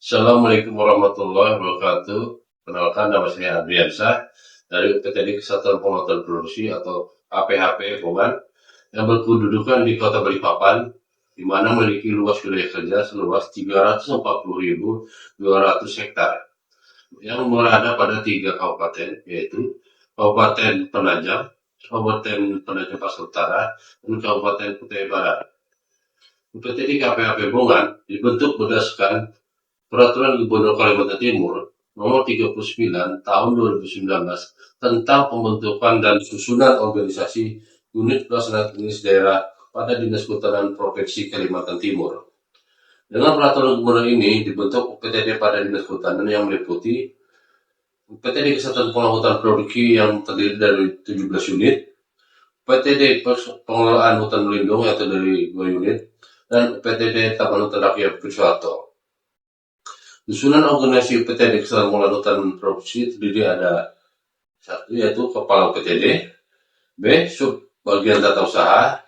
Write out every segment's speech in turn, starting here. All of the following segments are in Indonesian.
Assalamualaikum warahmatullahi wabarakatuh. Kenalkan, nama saya Adriansyah dari UPTD Kesatuan Penguatan Produksi atau APHP Pongan yang berkedudukan di Kota Balikpapan, di mana memiliki luas wilayah kerja seluas 340.200 hektar yang berada pada 3 kabupaten, yaitu Kabupaten Penajam, Kabupaten Penajam Pasar Utara, dan Kabupaten Kutai Barat. UPTD KPHP Pongan dibentuk berdasarkan Peraturan Gubernur Kalimantan Timur Nomor 39 Tahun 2019 tentang pembentukan dan susunan organisasi unit pelaksana teknis daerah pada Dinas Kehutanan Provinsi Kalimantan Timur. Dengan peraturan gubernur ini dibentuk UPTD pada Dinas Kehutanan yang meliputi UPTD Kesatuan Pengelolaan Produksi yang terdiri dari 17 unit, UPTD Pengelolaan Hutan Lindung yang terdiri dari 2 unit, dan UPTD Taman Hutan Rakyat Priswato. Susunan organisasi UPTD Kesatuan Pengelolaan Hutan Produksi terdiri ada 1 yaitu Kepala UPTD, B. Sub Bagian Tata Usaha,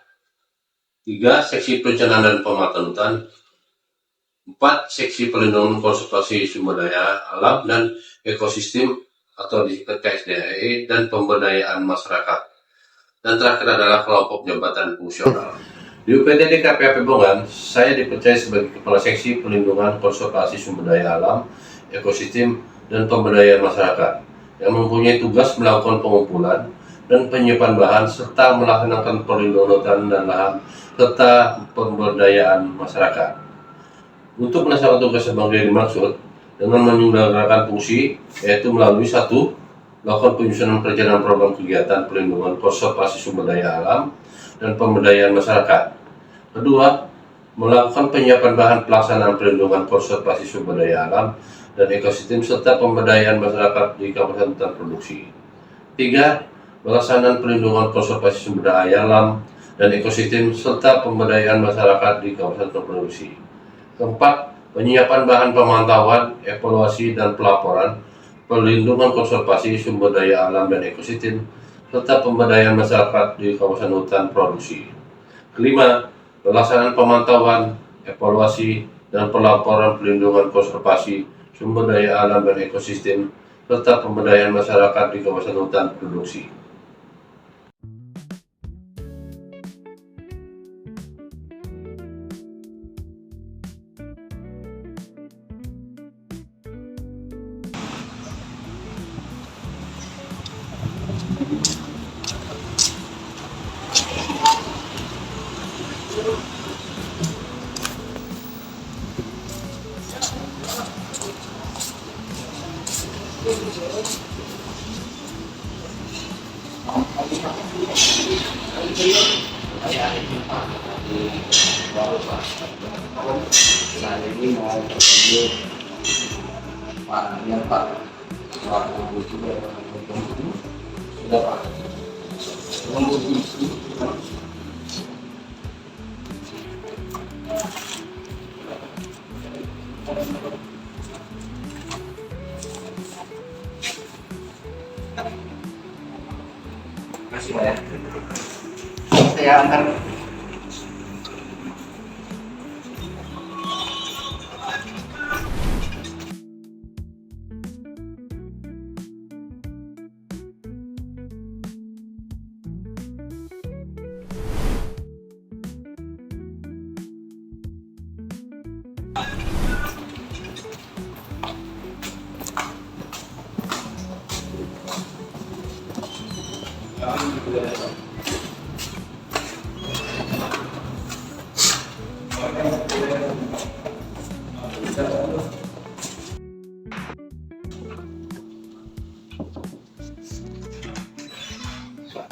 3. Seksi Perencanaan dan Pemanfaatan Hutan, 4. Seksi Perlindungan Konservasi Sumber Daya Alam dan Ekosistem atau disingkat KSDAE dan Pemberdayaan Masyarakat. Dan terakhir adalah kelompok jabatan fungsional. Di UPTD KPHP Pongan, saya dipercaya sebagai Kepala Seksi Perlindungan Konservasi Sumber Daya Alam, Ekosistem, dan Pemberdayaan Masyarakat yang mempunyai tugas melakukan pengumpulan dan penyimpanan bahan serta melaksanakan perlindungan hutan dan lahan serta pemberdayaan masyarakat. Untuk melaksanakan tugas sebagai dimaksud dengan menyelenggarakan fungsi yaitu melalui 1. Melakukan penyusunan perencanaan program kegiatan perlindungan konservasi sumber daya alam dan pemberdayaan masyarakat. 2. Melakukan penyiapan bahan pelaksanaan perlindungan konservasi sumber daya alam dan ekosistem serta pemberdayaan masyarakat di kawasan hutan produksi. 3. Pelaksanaan perlindungan konservasi sumber daya alam dan ekosistem serta pemberdayaan masyarakat di kawasan hutan produksi. 4. Penyiapan bahan pemantauan, evaluasi, dan pelaporan perlindungan konservasi sumber daya alam dan ekosistem serta pemberdayaan masyarakat di kawasan hutan produksi. 5. Pelaksanaan pemantauan, evaluasi, dan pelaporan perlindungan konservasi sumber daya alam dan ekosistem serta pemberdayaan masyarakat di kawasan hutan produksi. Saya ini mau ketemu Pak Wakil sudah Pak. Kasih Pak ya. Saya antar.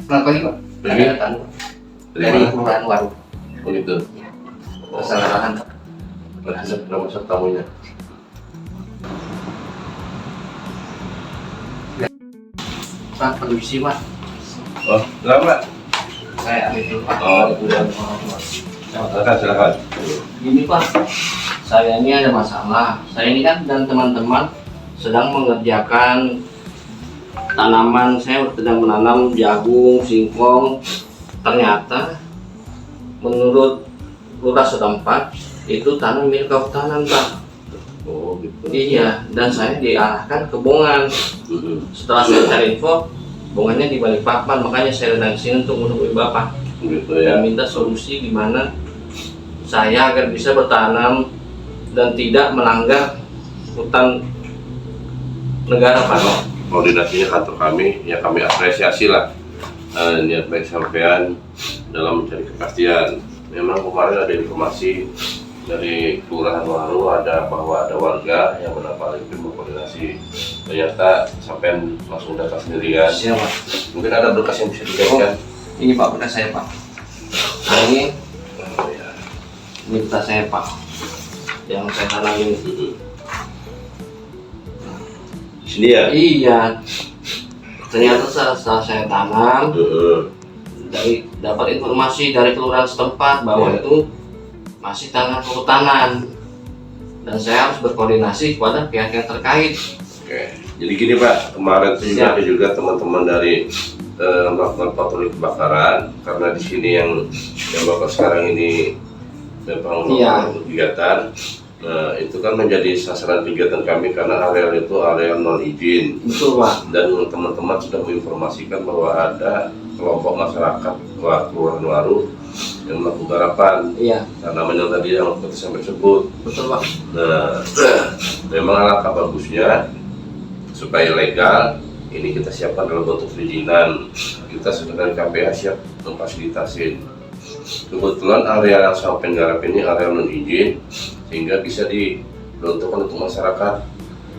Selamat pagi Pak. Pagi. Dari Kelurahan Waru. Begitu. Kesalahan. Berhasil masuk tamunya. Pak, permisi Pak. Oh, selamat. Saya ambil dulu Pak. Silakan. Gini Pak, saya ini ada masalah. Saya ini kan dan teman-teman sedang mengerjakan tanaman. Saya sedang menanam jagung, singkong. Ternyata menurut lurah setempat itu tanah milik kehutanan Pak. Oh, gitu. Iya, dan saya diarahkan ke Bongan. Setelah saya cari info, Bongannya di Balikpapan, makanya saya datang sini untuk menemui Bapak Gitu dan ya. minta solusi gimana saya agar bisa bertanam dan tidak melanggar hutan negara, Pak. Koordinasinya kantor kami, ya kami apresiasi lah niat baik sampean dalam mencari kepastian. Memang kemarin ada informasi dari Kelurahan Waru bahwa ada warga yang mendapat berkoordinasi. Ternyata sampean langsung datang sendirian. Siapa? Mungkin ada berkas yang bisa dijadikan. Ini Pak, berkas saya, Pak. Nah, ini Oh, ya. berkas saya, Pak, yang saya tanam ini. Sini ya. Iya, ternyata setelah saya tanam, dapat informasi dari kelurahan setempat bahwa itu masih tanah kehutanan dan saya harus berkoordinasi kepada pihak yang terkait. Oke, jadi gini Pak, kemarin itu juga ada juga teman-teman dari melakukan patroli kebakaran, karena di sini yang Bapak sekarang ini memang melakukan kegiatan. Nah, itu kan menjadi sasaran kegiatan kami karena areal itu area non izin. Betul, Pak. Dan teman-teman sudah menginformasikan bahwa ada kelompok masyarakat Kelurahan Waru yang melakukan garapan. Iya. Tanaman yang tadi yang seperti sampai sebut. Betul, Pak. Nah, memang alangkah bagusnya supaya legal. Ini kita siapkan dalam bentuk perizinan. Kita sudah dari KPH siap memfasilitasi. Kebetulan area yang sampai garap ini area non izin, sehingga bisa diperuntukkan untuk masyarakat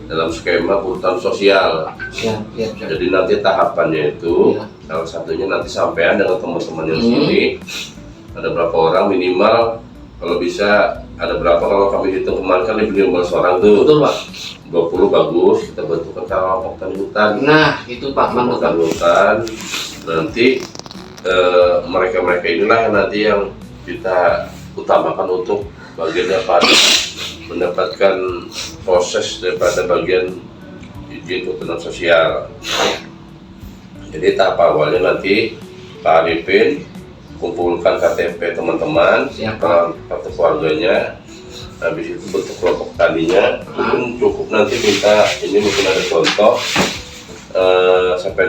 dalam skema hutan sosial. Siap. Jadi nanti tahapannya itu salah satunya nanti sampean dengan teman-teman yang sini ada berapa orang minimal, kalau bisa ada berapa, kalau kami hitung kemarin kan lebih 15 orang tuh. Betul, Pak. 20 bagus, kita bentukkan kelompok tani hutan. Nah, itu Pak, mantap. Tani hutan nanti mereka-mereka inilah yang nanti yang kita utamakan untuk bagian dapat mendapatkan proses daripada bagian izin hutanan sosial. Jadi tahap awalnya nanti Pak Arifin kumpulkan KTP teman-teman, kartu keluarganya, habis itu bentuk kelompok taninya. Mungkin cukup nanti minta ini, mungkin ada contoh sampai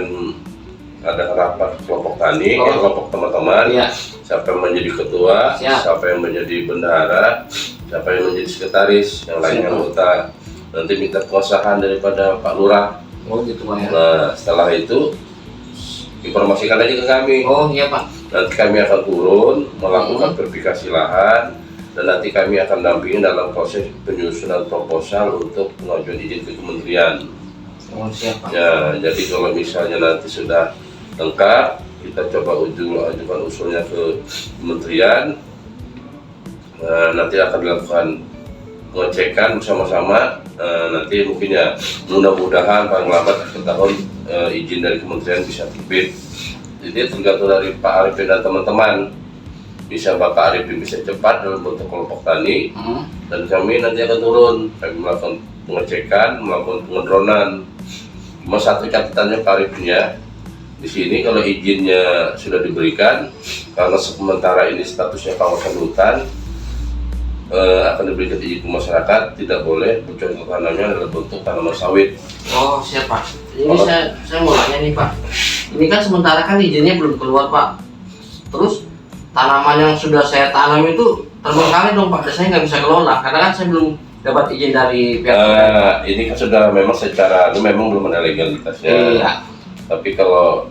ada rapat kelompok tani, kelompok teman-teman, siapa yang menjadi ketua, siapa yang menjadi bendahara, siapa yang menjadi sekretaris, yang lainnya anggota. Nanti minta pengesahan daripada Pak Lurah. Oh gitu Pak ya. Nah setelah itu informasikan aja ke kami. Oh iya Pak. Nanti kami akan turun melakukan verifikasi lahan dan nanti kami akan dampingi dalam proses penyusunan proposal untuk pengajuan izin ke kementerian. Oh siap Pak. Ya, jadi kalau misalnya nanti sudah lengkap, kita coba ajukan usulnya ke kementerian. Nanti akan dilakukan pengecekan bersama-sama. Nanti mungkin ya mudah-mudahan paling lambat akhir tahun izin dari kementerian bisa terbit. Jadi tergantung dari Pak Arifin dan teman-teman. Bisa Bapak Arifin bisa cepat dalam bentuk kelompok tani, dan kami nanti akan turun, kami melakukan pengecekan, melakukan pengendronan. Cuma satu catatannya Pak Arifin ya, di sini kalau izinnya sudah diberikan, karena sementara ini statusnya kawasan hutan, akan diberikan izin ke masyarakat, tidak boleh bercocok tanamnya dalam bentuk tanaman sawit. Oh siap Pak. Ini saya mau tanya nih Pak, ini kan sementara kan izinnya belum keluar Pak, terus tanaman yang sudah saya tanam itu terbengkalai dong Pak, dan saya nggak bisa kelola karena kan saya belum dapat izin dari pihak ini kan sudah memang secara itu memang belum ada legalitasnya. Iya. Tapi kalau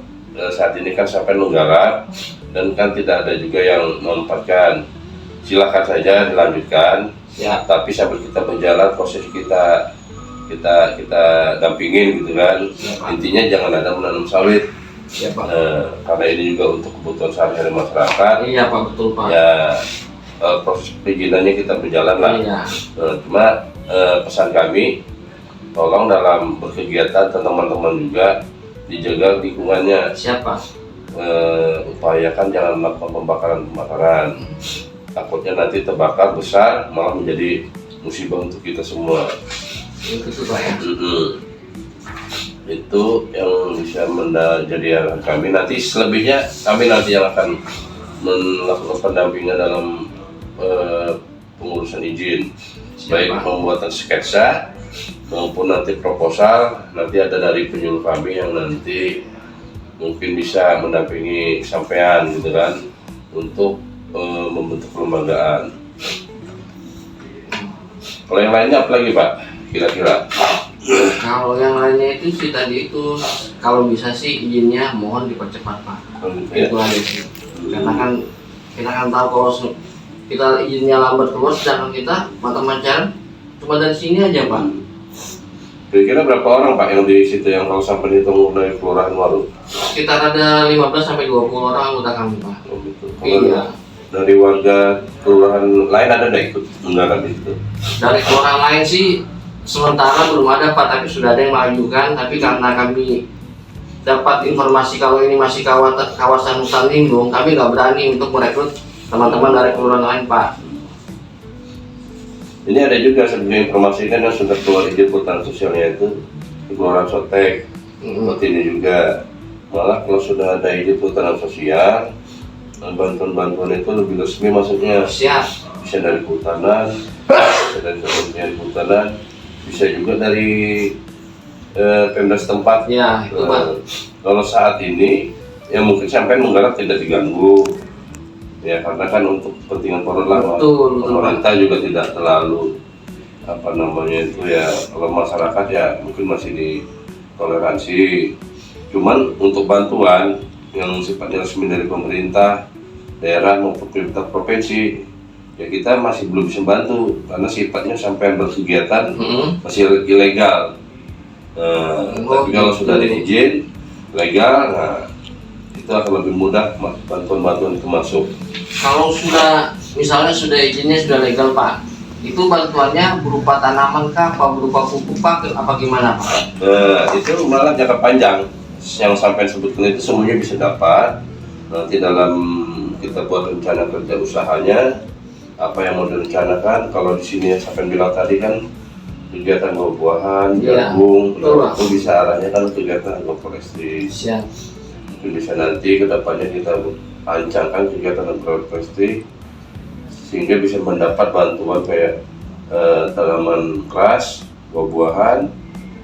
saat ini kan sampai nunggalan dan kan tidak ada juga yang mempatkan, silakan saja dilanjutkan. Ya. Tapi sambil kita berjalan proses kita dampingin gitu kan. Ya, intinya jangan ada menanam sawit. Ya, Pak. Karena ini juga untuk kebutuhan sehari-hari masyarakat. Iya Pak, betul Pak. Ya, proses perizinannya kita berjalan lah. Iya. Cuma pesan kami, tolong dalam berkegiatan teman-teman juga dijaga lingkungannya. Siapa? Upayakan jangan melakukan pembakaran. Takutnya nanti terbakar besar malah menjadi musibah untuk kita semua. Itu Pak ya. Itu yang bisa menjadi arahan kami. Nanti selebihnya kami nanti yang akan melakukan pendampingan dalam pengurusan izin. baik pembuatan sketsa maupun nanti proposal. Nanti ada dari penyuluh kami yang nanti mungkin bisa mendampingi sampean gitu kan untuk membentuk kelembagaan. Kalau yang lainnya apa lagi Pak kira-kira? Kalau yang lainnya itu sih tadi itu kalau bisa sih izinnya mohon dipercepat Pak. Itu aja sih. Karena kan kita kan tahu kalau kita izinnya lambat keluar, sedangkan kita mata mancan cuma dari sini aja Pak. Kira-kira berapa orang Pak yang di situ yang kalau sampai dihitung dari Kelurahan Waru? Sekitar ada 15 sampai 20 orang anggota kami Pak. Oh, gitu. Iya. Dari warga kelurahan lain ada ikut mendarat di situ? Dari kelurahan lain sih sementara belum ada Pak, tapi sudah ada yang mengajukan. Tapi karena kami dapat informasi kalau ini masih kawasan hutan lindung, kami nggak berani untuk merekrut teman-teman dari kelurahan lain Pak. Ini ada juga sebagai informasi kan yang sudah keluar izin hutan sosialnya itu di Kelurahan Sotek. Seperti ini juga malah kalau sudah ada izin hutan sosial, bantuan-bantuan itu lebih resmi maksudnya. Siap. Bisa dari kehutanan, bisa dari Kementerian Kehutanan, bisa juga dari Pemda setempat. Ya, itu Pak. Kalau saat ini ya mungkin sampai menggarap tidak diganggu. Ya karena kan untuk kepentingan korban pemerintah juga tidak terlalu apa namanya itu ya, kalau masyarakat ya mungkin masih ditoleransi. Cuman untuk bantuan yang sifatnya resmi dari pemerintah daerah maupun pemerintah provinsi ya kita masih belum bisa bantu karena sifatnya sampai berkegiatan masih ilegal. Tapi kalau sudah ada izin legal, nah itu akan lebih mudah bantuan-bantuan itu masuk. Kalau sudah misalnya sudah izinnya sudah legal Pak, itu bantuannya berupa tanaman kah, apa berupa pupuk Pak, apa gimana Pak? Itu malah jangka panjang yang sampai sebetulnya itu semuanya bisa dapat. Nanti dalam kita buat rencana kerja usahanya apa yang mau direncanakan. Kalau di sini sampai bilang tadi kan kegiatan buah-buahan, jagung, itu bisa arahnya kan kegiatan agroforestry. Mungkin bisa nanti kedepannya kita rancangkan kegiatan agroforestry sehingga bisa mendapat bantuan kayak tanaman keras, buah-buahan,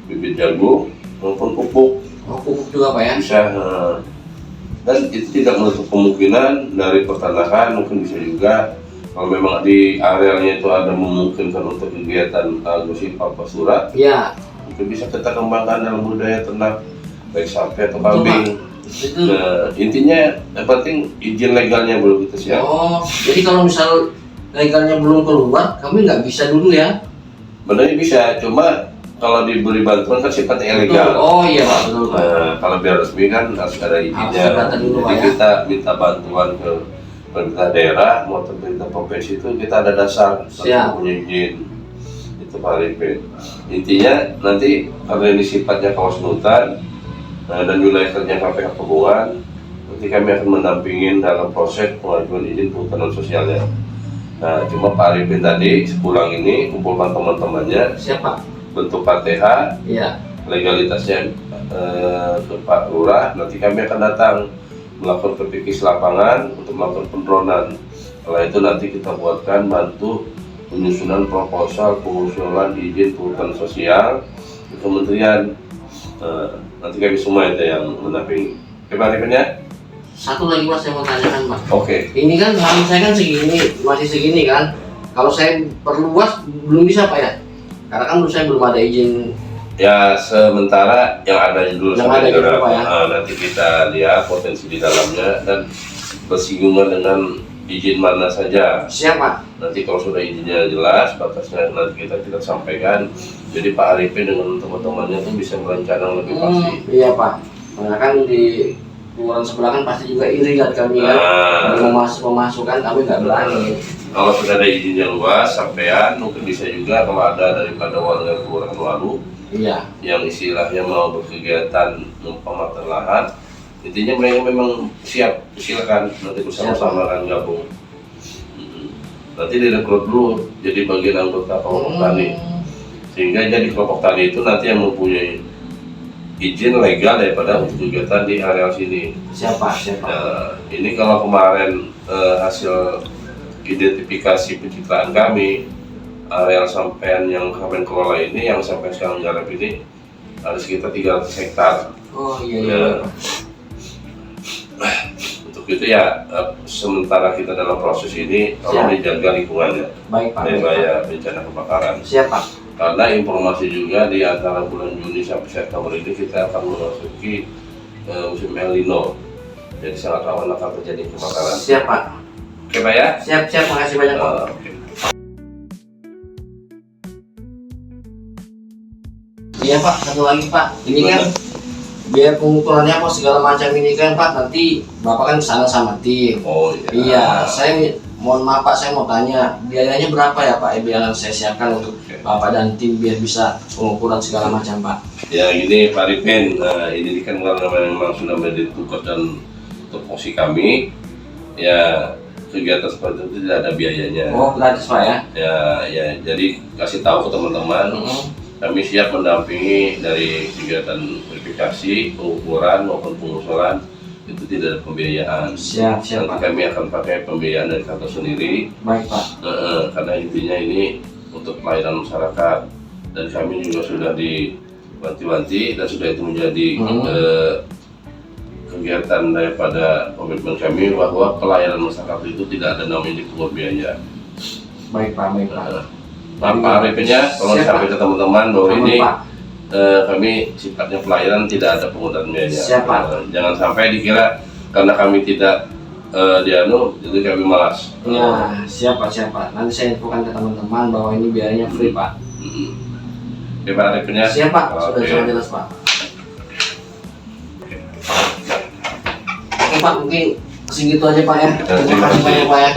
bibit jagung maupun pupuk. Pupuk juga Pak ya? Bisa. Dan itu tidak menutup kemungkinan dari peternakan mungkin bisa juga. Kalau memang di arealnya itu ada memungkinkan untuk kegiatan agro-silvosa surat, ya mungkin bisa kita kembangkan dalam budaya ternak baik sapi atau kambing. Nah, intinya yang penting izin legalnya belum kita siap. Oh, jadi kalau misal legalnya belum keluar, kami nggak bisa dulu ya? Benar bisa, cuma kalau diberi bantuan kan sifatnya ilegal. Oh iya Pak, betul Pak. Kalau biar resmi kan harus ada izinnya. Jadi kita minta bantuan ke pemerintah daerah maupun pemerintah provinsi itu kita ada dasar punya izin. Itu Pak Arifin. Intinya nanti karena ini sifatnya kawasan hutan dan wilayah kerja KPH Pegunungan, nanti kami akan mendampingin dalam proses pengajuan izin kehutanan sosialnya. Nah, cuma Pak Arifin tadi sepulang ini kumpulkan teman-temannya. Siapa? Bentuk KTH, legalitasnya ke Pak Lurah. Nanti kami akan datang melakukan perpikis lapangan untuk melakukan pendronan. Setelah itu nanti kita buatkan bantu penyusunan proposal pengusulan izin kehutanan sosial ke kementerian. Nanti kami semua itu yang mendampingi. Oke Pak Arifin ya? Satu lagi Mas saya mau tanyakan Pak. Oke. Ini kan lahan saya kan segini, masih segini kan. Kalau saya perluas belum bisa Pak ya? Karena kan menurut saya belum ada izin. Ya sementara yang ada dulu sampai ya? Nanti kita lihat potensi di dalamnya dan bersinggungan dengan izin mana saja. Siapa? Nanti kalau sudah izinnya jelas, batasnya nanti kita sampaikan. Jadi Pak Arifin dengan teman-temannya itu bisa merencanakan lebih pasti. Iya Pak. Karena kan di kelurahan sebelah kan pasti juga iri lihat kami kan. Memasukkan kami nggak berani. Kalau sudah ada izinnya luas, sampean mungkin bisa juga kalau ada daripada warga Kelurahan Waru yang istilahnya mau berkegiatan pematahan lahan, intinya mereka memang siap, silakan nanti bersama-sama akan gabung. Nanti direkrut dulu jadi bagian anggota kelompok tani, sehingga jadi kelompok tani itu nanti yang mempunyai izin legal daripada untuk kegiatan di area sini. Siapa? Nah, ini kalau kemarin hasil identifikasi pencitraan kami areal sampean yang kalian kelola ini, yang sampai sekarang garap ini ada sekitar 300 hektar. Oh iya. Ya. Untuk itu ya, sementara kita dalam proses ini tolong dijaga lingkungannya Baik Pak. dari bahaya bencana kebakaran. Siap Pak. Karena informasi juga di antara bulan Juni sampai September ini kita akan memasuki musim El Nino, jadi sangat rawan akan terjadi kebakaran. Siap Pak. Oke Pak ya. Siap, makasih banyak Pak. Oke. Iya Pak, satu lagi Pak. Ini kan biar pengukurannya apa segala macam ini kan Pak, nanti Bapak kan kesana sama tim. Oh iya. Iya, saya mohon maaf Pak, saya mau tanya biayanya berapa ya Pak? Biar saya siapkan untuk Bapak dan tim biar bisa pengukuran segala macam Pak. Ya ini Pak Ripin, ini kan memang sudah menjadi tugas dan tupoksi kami. Ya kegiatan seperti itu tidak ada biayanya. Oh gratis Pak ya? Ya, jadi kasih tahu ke teman-teman. Kami siap mendampingi dari kegiatan verifikasi, pengukuran maupun pengusulan, itu tidak ada pembiayaan. Siap Nanti Pak. kami akan pakai pembiayaan dari kantor sendiri. Baik Pak. Karena intinya ini untuk pelayanan masyarakat, dan kami juga sudah diwanti-wanti dan sudah itu menjadi kegiatan daripada komitmen kami bahwa pelayanan masyarakat itu tidak ada namanya dipungut biaya. Baik Pak. Pak Arifnya, tolong sampai ke teman-teman bahwa ini kami sifatnya pelayanan, tidak ada pungutan biaya. Siap Pak. Jangan sampai dikira karena kami tidak jadi kami malas. Ya, siap Pak. Nanti saya infokan ke teman-teman bahwa ini biayanya free Pak. Oke Pak Arifnya. Siap Pak, sudah sangat jelas Pak. Oke Pak, mungkin segitu aja Pak ya. Terima kasih banyak Pak ya.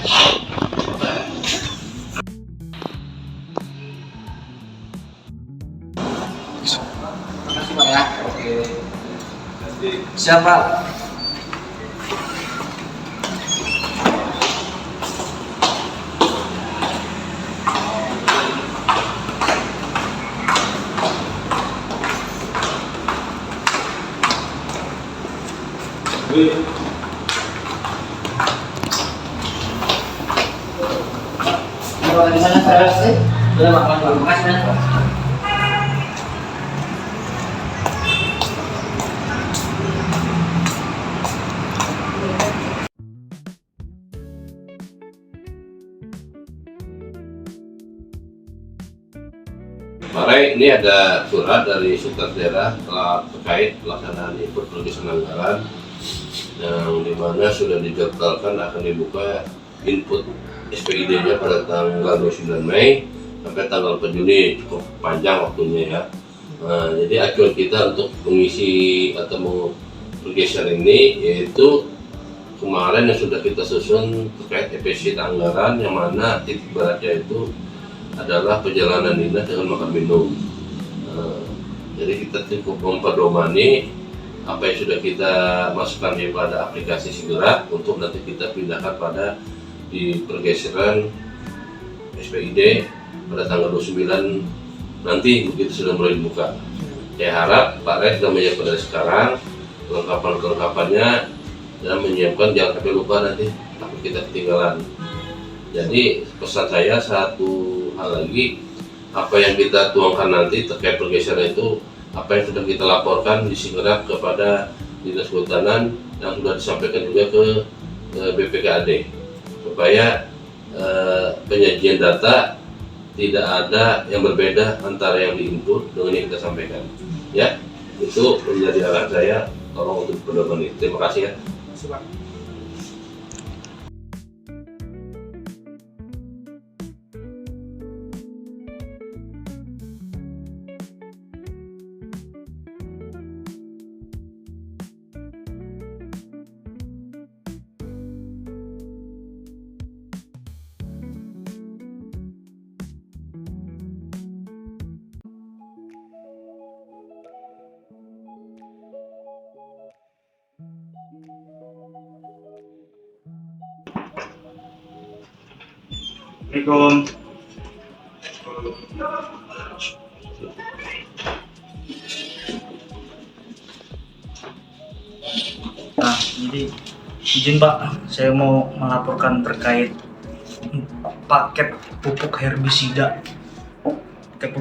Terima kasih Pak ya. Oke. Siap Pak. Kalau di sana saya sih, sudah makan dulu. Makasih banyak Pak. Mare, ini ada surat dari Sekretariat Daerah telah terkait pelaksanaan input penulisan anggaran, yang dimana sudah dijadwalkan akan dibuka input SPID-nya pada tanggal 29 Mei sampai tanggal 4 Juni, cukup panjang waktunya ya. Jadi acuan kita untuk mengisi atau pergeser ini yaitu kemarin yang sudah kita susun terkait defisit anggaran, yang mana titik beratnya itu adalah perjalanan dinas dengan makan minum. Jadi kita cukup memperdomani apa yang sudah kita masukkan pada aplikasi Siggerak untuk nanti kita pindahkan pada di pergeseran SPID pada tanggal 29 nanti begitu sudah mulai dibuka. Saya harap Pak Res sudah menyiapkan dari sekarang kelengkapan-kelengkapannya dan menyiapkan, jangan sampai lupa nanti takut kita ketinggalan. Jadi pesan saya satu hal lagi, apa yang kita tuangkan nanti terkait pergeseran itu, apa yang sudah kita laporkan di Siggerak kepada Dinas Kehutanan yang sudah disampaikan juga ke BPKAD, supaya penyajian data tidak ada yang berbeda antara yang diinput dengan yang kita sampaikan. Ya, itu menjadi arahan saya, tolong untuk pedoman ini. Terima kasih ya. Assalamualaikum. Nah, jadi izin Pak, saya mau melaporkan terkait paket pupuk herbisida pakai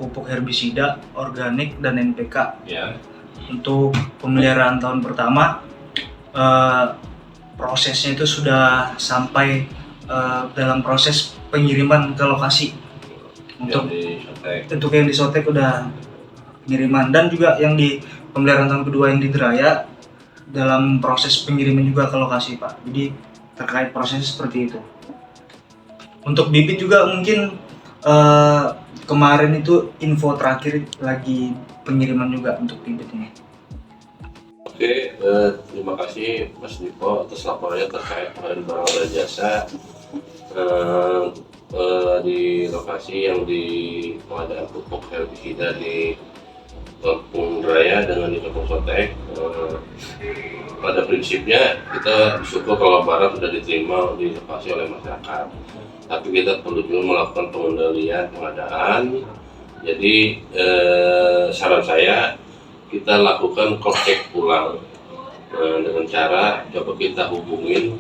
pupuk herbisida, organik dan NPK. Ya. Untuk pemeliharaan tahun pertama, prosesnya itu sudah sampai dalam proses pengiriman ke lokasi. Untuk yang disotek udah pengiriman, dan juga yang di pemeliharaan tahun kedua yang di Deraya dalam proses pengiriman juga ke lokasi, Pak. Jadi terkait proses seperti itu. Untuk bibit juga mungkin kemarin itu info terakhir lagi pengiriman juga untuk bibit ini. Oke, terima kasih Mas Dipo atas laporannya terkait pengadaan barang dan jasa di lokasi yang di pengadaan pupuk herbisida di Kampung Raya dengan di Kampung Sotek. Pada prinsipnya kita bersyukur kalau barang sudah diterima di lokasi oleh masyarakat, tapi kita perlu juga melakukan pengendalian pengadaan. Jadi saran saya, kita lakukan cross check ulang dengan cara coba kita hubungin,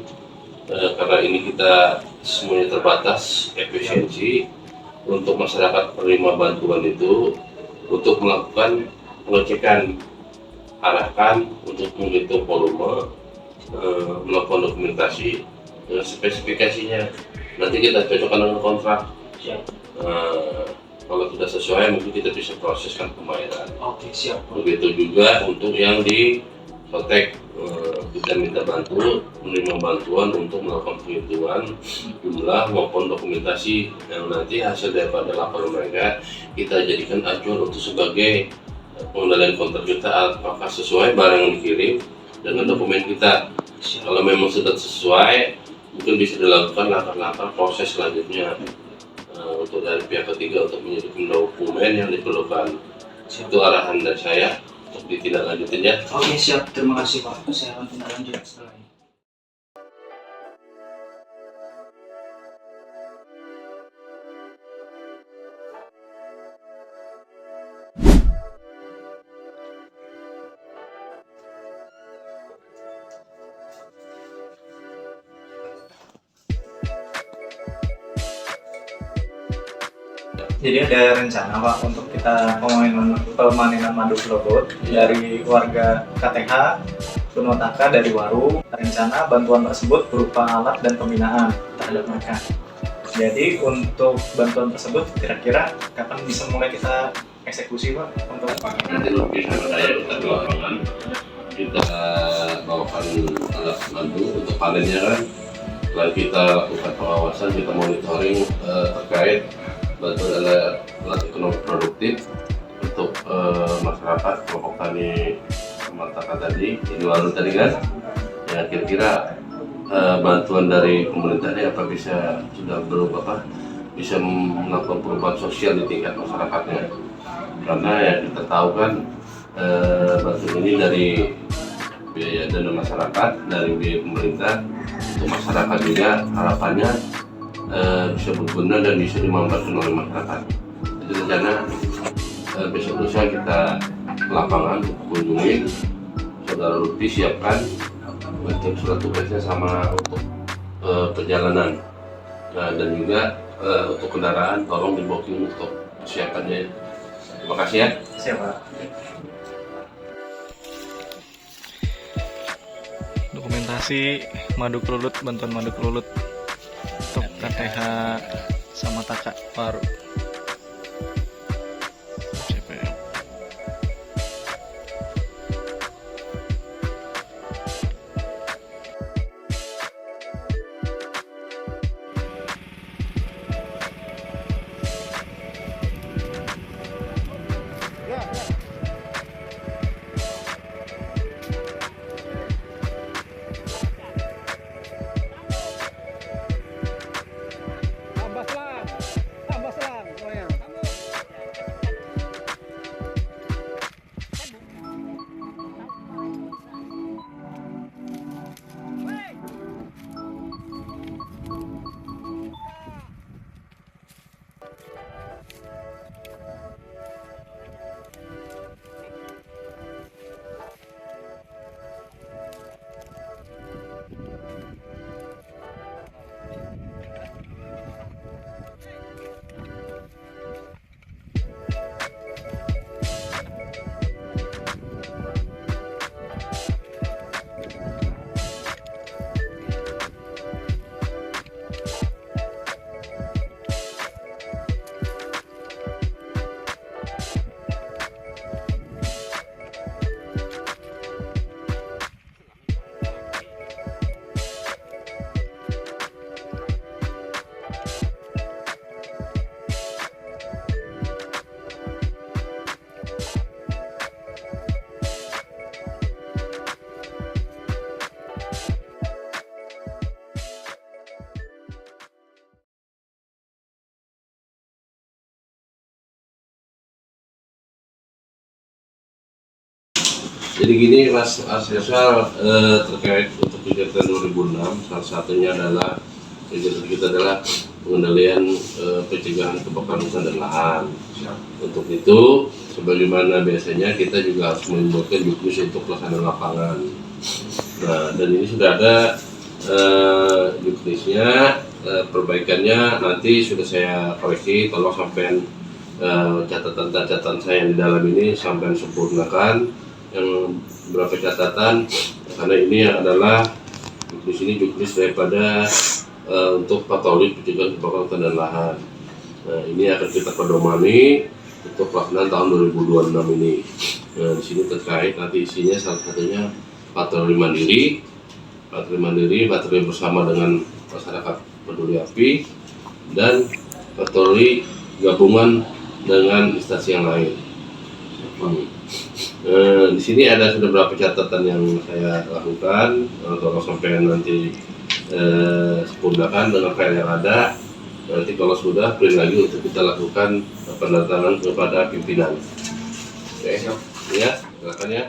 karena ini kita semuanya terbatas efisiensi untuk masyarakat penerima bantuan itu untuk melakukan pengecekan, arahkan untuk menghitung volume, melakukan dokumentasi dengan spesifikasinya. Nanti kita cocokkan dengan kontrak. Kalau sudah sesuai mungkin kita bisa proseskan pembayaran. Oke, siap. Begitu juga untuk yang di Sotek, kita minta menerima bantuan untuk melakukan penghitungan jumlah maupun dokumentasi yang nanti hasil daripada laporan mereka kita jadikan acuan untuk sebagai pengendalian kontrak kita apakah sesuai barang yang dikirim dengan dokumen kita. Kalau memang sudah sesuai, mungkin bisa dilakukan langkah-langkah proses selanjutnya untuk dari pihak ketiga untuk menyediakan dokumen yang diperlukan. Itu arahan dari saya untuk ditindaklanjutin ya. Oke, siap. Terima kasih, Pak. Saya akan tindak lanjut setelah ini. Jadi ada rencana, Pak, untuk kita pemanenan madu klogot dari warga KTH Gunotaka dari Waru. Rencana bantuan tersebut berupa alat dan pembinaan terhadap mereka. Jadi untuk bantuan tersebut kira-kira kapan bisa mulai kita eksekusi, Pak? Untuk Nanti lebih sama saya kita ke lapangan, kita bawakan alat madu untuk panennya kan. Setelah kita lakukan pengawasan, kita monitoring terkait bantuan alat ekonomi produktif untuk masyarakat kelompok tani Mataka tadi, ini Waru tadi kan, ya kira-kira bantuan dari pemerintah ini apa bisa sudah berubah, bisa melakukan perubahan sosial di tingkat masyarakatnya, karena ya kita tahu kan bantuan ini dari biaya dana masyarakat, dari biaya pemerintah untuk masyarakat juga harapannya bisa berguna dan bisa dimanfaatkan oleh masyarakat. Jadi rencana besok lusa kita ke lapangan kunjungi, saudara Lutfi siapkan untuk surat tugasnya sama untuk perjalanan, dan juga untuk kendaraan tolong di booking untuk persiapannya. Terima kasih ya. siap, Pak. Dokumentasi madu kelulut, bantuan madu kelulut untuk KTH sama Taka Waru. CPM. Tambah selang. Jadi gini Mas Asesal, terkait untuk kegiatan 2006, salah satunya adalah kegiatan kita adalah pengendalian pencegahan kebakaran hutan dan lahan. Untuk itu, sebagaimana biasanya kita juga harus membuatkan juknis untuk pelaksanaan lapangan. Nah, dan ini sudah ada juknisnya, perbaikannya nanti sudah saya koreksi. Tolong sampai catatan-catatan saya yang di dalam ini sampai sempurnakan. Yang beberapa catatan, karena ini adalah juknis daripada untuk patroli pencegahan kebakaran hutan dan lahan. Nah, ini akan kita pedomani untuk pelaksanaan tahun 2026 ini. Nah, di sini terkait nanti isinya salah satunya patroli mandiri, patroli bersama dengan masyarakat peduli api, dan patroli gabungan dengan instansi yang lain. Di sini ada sudah beberapa catatan yang saya lakukan, tolong sampai nanti sempurnakan dengan file yang ada. Nanti kalau sudah print lagi untuk kita lakukan pendatangan kepada pimpinan. Oke, ya, silakan ya.